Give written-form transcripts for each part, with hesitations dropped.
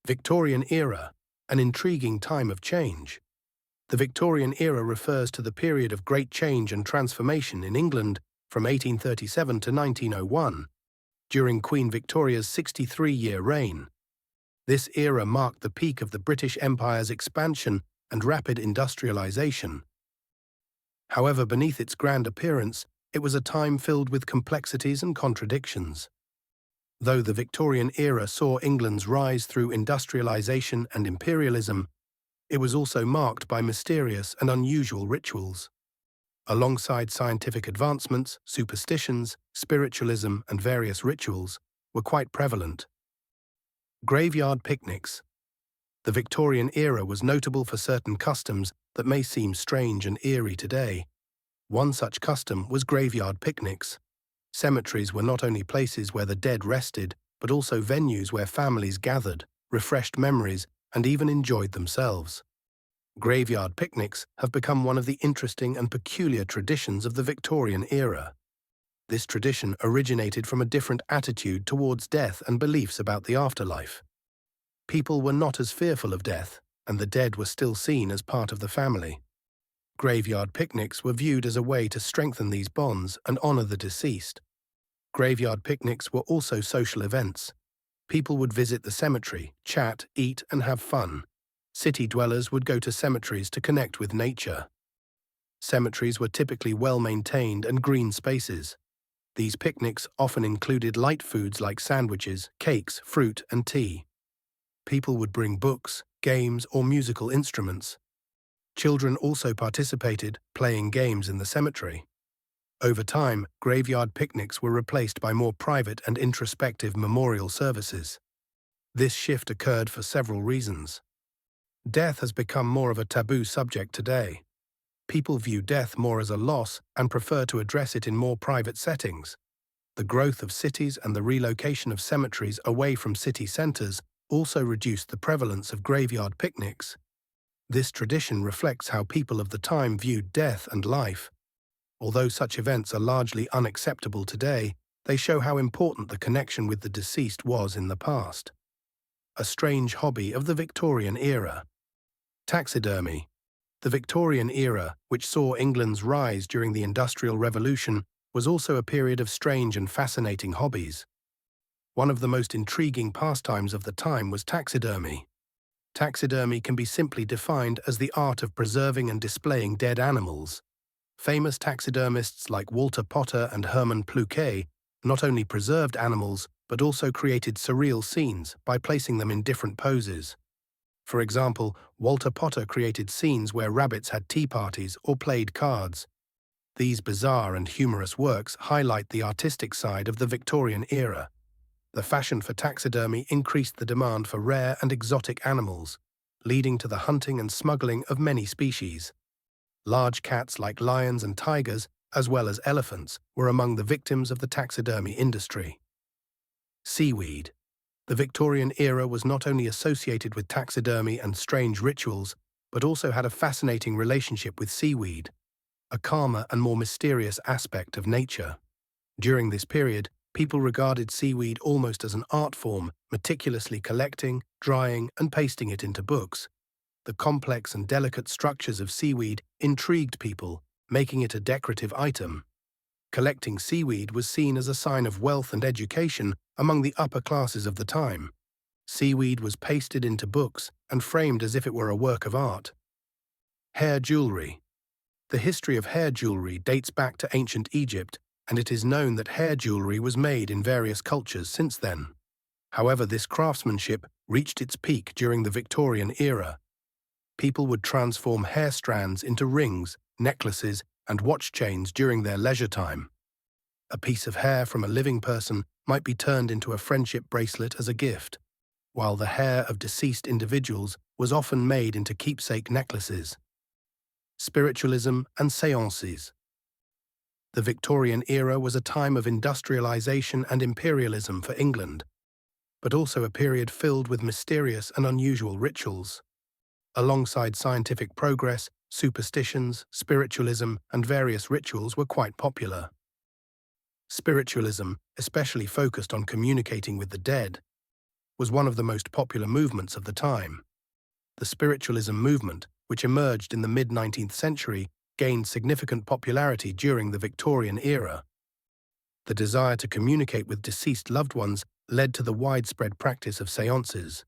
Victorian Era, an intriguing time of change. The Victorian era refers to the period of great change and transformation in England from 1837 to 1901, during Queen Victoria's 63-year reign. This era marked the peak of the British Empire's expansion and rapid industrialization. However, beneath its grand appearance, it was a time filled with complexities and contradictions. Though the Victorian era saw England's rise through industrialization and imperialism, it was also marked by mysterious and unusual rituals. Alongside scientific advancements, superstitions, spiritualism, and various rituals were quite prevalent. Graveyard picnics. The Victorian era was notable for certain customs that may seem strange and eerie today. One such custom was graveyard picnics. Cemeteries were not only places where the dead rested, but also venues where families gathered, refreshed memories, and even enjoyed themselves. Graveyard picnics have become one of the interesting and peculiar traditions of the Victorian era. This tradition originated from a different attitude towards death and beliefs about the afterlife. People were not as fearful of death, and the dead were still seen as part of the family. Graveyard picnics were viewed as a way to strengthen these bonds and honor the deceased. Graveyard picnics were also social events. People would visit the cemetery, chat, eat, and have fun. City dwellers would go to cemeteries to connect with nature. Cemeteries were typically well-maintained and green spaces. These picnics often included light foods like sandwiches, cakes, fruit, and tea. People would bring books, games, or musical instruments. Children also participated, playing games in the cemetery. Over time, graveyard picnics were replaced by more private and introspective memorial services. This shift occurred for several reasons. Death has become more of a taboo subject today. People view death more as a loss and prefer to address it in more private settings. The growth of cities and the relocation of cemeteries away from city centers also reduced the prevalence of graveyard picnics. This tradition reflects how people of the time viewed death and life. Although such events are largely unacceptable today, they show how important the connection with the deceased was in the past. A strange hobby of the Victorian era. Taxidermy. The Victorian era, which saw England's rise during the Industrial Revolution, was also a period of strange and fascinating hobbies. One of the most intriguing pastimes of the time was taxidermy. Taxidermy can be simply defined as the art of preserving and displaying dead animals. Famous taxidermists like Walter Potter and Herman Pluquet not only preserved animals, but also created surreal scenes by placing them in different poses. For example, Walter Potter created scenes where rabbits had tea parties or played cards. These bizarre and humorous works highlight the artistic side of the Victorian era. The fashion for taxidermy increased the demand for rare and exotic animals, leading to the hunting and smuggling of many species. Large cats like lions and tigers, as well as elephants, were among the victims of the taxidermy industry. Seaweed. The Victorian era was not only associated with taxidermy and strange rituals, but also had a fascinating relationship with seaweed, a calmer and more mysterious aspect of nature. During this period, people regarded seaweed almost as an art form, meticulously collecting, drying, and pasting it into books. The complex and delicate structures of seaweed intrigued people, making it a decorative item. Collecting seaweed was seen as a sign of wealth and education among the upper classes of the time. Seaweed was pasted into books and framed as if it were a work of art. Hair jewelry. The history of hair jewelry dates back to ancient Egypt, and it is known that hair jewelry was made in various cultures since then. However, this craftsmanship reached its peak during the Victorian era. People would transform hair strands into rings, necklaces, and watch chains during their leisure time. A piece of hair from a living person might be turned into a friendship bracelet as a gift, while the hair of deceased individuals was often made into keepsake necklaces. Spiritualism and seances. The Victorian era was a time of industrialization and imperialism for England, but also a period filled with mysterious and unusual rituals. Alongside scientific progress, superstitions, spiritualism, and various rituals were quite popular. Spiritualism especially focused on communicating with the dead. was one of the most popular movements of the time. The spiritualism movement, which emerged in the mid-19th century, gained significant popularity during the Victorian era. The desire to communicate with deceased loved ones led to the widespread practice of séances.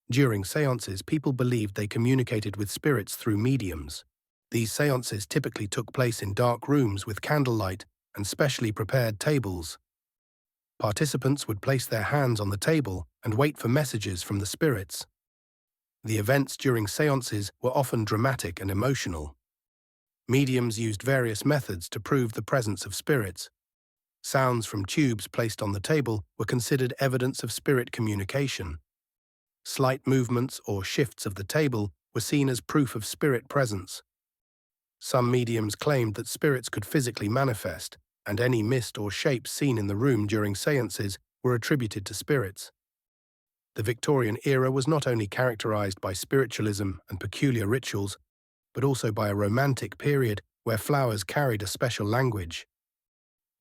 During séances, people believed they communicated with spirits through mediums. These séances typically took place in dark rooms with candlelight and specially prepared tables. Participants would place their hands on the table and wait for messages from the spirits. The events during séances were often dramatic and emotional. Mediums used various methods to prove the presence of spirits. Sounds from tubes placed on the table were considered evidence of spirit communication. Slight movements or shifts of the table were seen as proof of spirit presence. Some mediums claimed that spirits could physically manifest, and any mist or shapes seen in the room during séances were attributed to spirits. The Victorian era was not only characterized by spiritualism and peculiar rituals, but also by a romantic period where flowers carried a special language.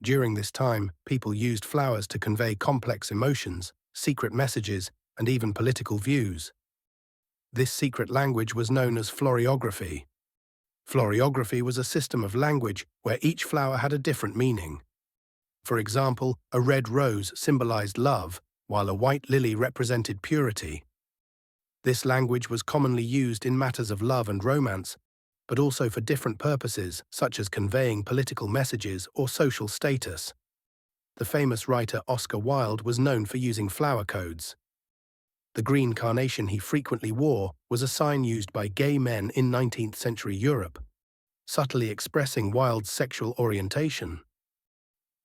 During this time, people used flowers to convey complex emotions, secret messages, and even political views. This secret language was known as floriography. Floriography was a system of language where each flower had a different meaning. For example, a red rose symbolized love, while a white lily represented purity. This language was commonly used in matters of love and romance, but also for different purposes, such as conveying political messages or social status. The famous writer Oscar Wilde was known for using flower codes. The green carnation he frequently wore was a sign used by gay men in 19th century Europe, subtly expressing Wilde's sexual orientation.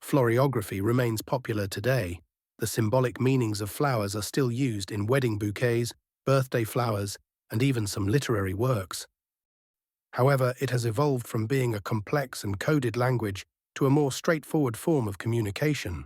Floriography remains popular today. The symbolic meanings of flowers are still used in wedding bouquets, birthday flowers, and even some literary works. However, it has evolved from being a complex and coded language to a more straightforward form of communication.